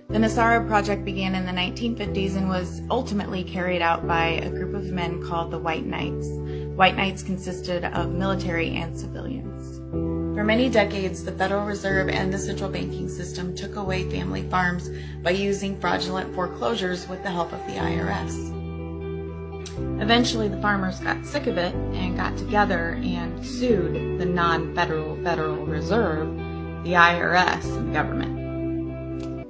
The Nesara project began in the 1950s and was ultimately carried out by a group of men called the White Knights. White Knights consisted of military and civilians. For many decades, the Federal Reserve and the central banking system took away family farms by using fraudulent foreclosures with the help of the IRS. Eventually, the farmers got sick of it and got together and sued the non-federal Federal Reserve, the IRS, and the government.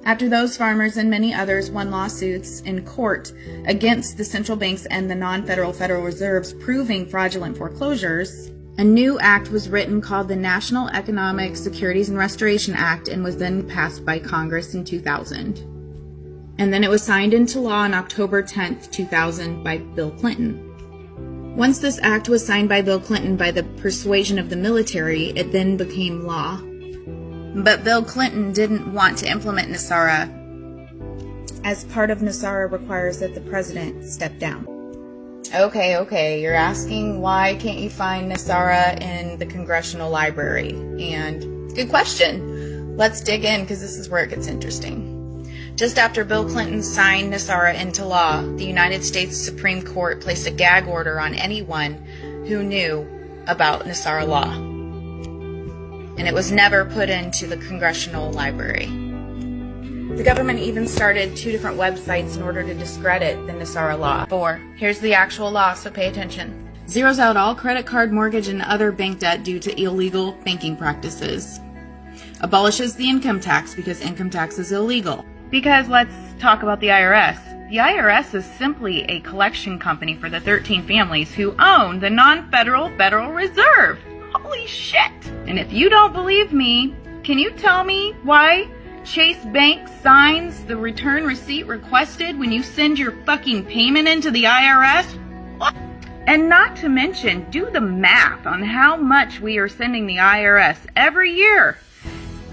After those farmers and many others won lawsuits in court against the central banks and the non-federal Federal Reserves proving fraudulent foreclosures, a new act was written called the National Economic Securities and Restoration Act and was then passed by Congress in 2000. And then it was signed into law on October 10th, 2000 by Bill Clinton. Once this act was signed by Bill Clinton by the persuasion of the military, it then became law. But Bill Clinton didn't want to implement Nesara, as part of Nesara requires that the president step down. Okay, you're asking why can't you find Nesara in the Congressional Library? And good question. Let's dig in because this is where it gets interesting. Just after Bill Clinton signed Nesara into law, the United States Supreme Court placed a gag order on anyone who knew about Nesara law. And it was never put into the Congressional Library. The government even started 2 different websites in order to discredit the Nesara law. 4. Here's the actual law, so pay attention. Zeroes out all credit card, mortgage, and other bank debt due to illegal banking practices. Abolishes the income tax because income tax is illegal. Because let's talk about the IRS. The IRS is simply a collection company for the 13 families who own the non-federal Federal Reserve. Holy shit! And if you don't believe me, can you tell me why Chase Bank signs the return receipt requested when you send your fucking payment into the IRS? What? And not to mention, do the math on how much we are sending the IRS every year.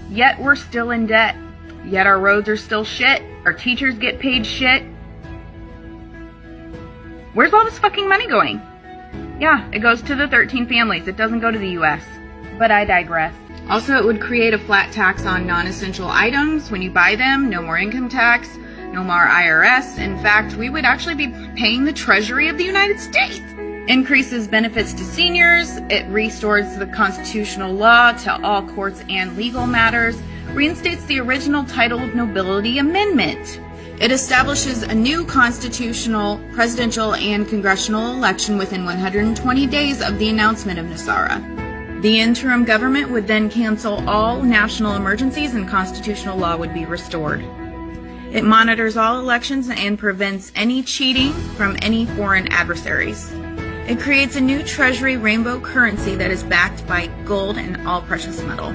Yet we're still in debt. Yet our roads are still shit. Our teachers get paid shit. Where's all this fucking money going? Yeah, it goes to the 13 families. It doesn't go to the U.S. But I digress. Also, it would create a flat tax on non-essential items when you buy them. No more income tax. No more IRS. In fact, we would actually be paying the Treasury of the United States. Increases benefits to seniors. It restores the constitutional law to all courts and legal matters. Reinstates the original title of nobility amendment. It establishes a new constitutional, presidential, and congressional election within 120 days of the announcement of Nesara. The interim government would then cancel all national emergencies and constitutional law would be restored. It monitors all elections and prevents any cheating from any foreign adversaries. It creates a new treasury rainbow currency that is backed by gold and all precious metal.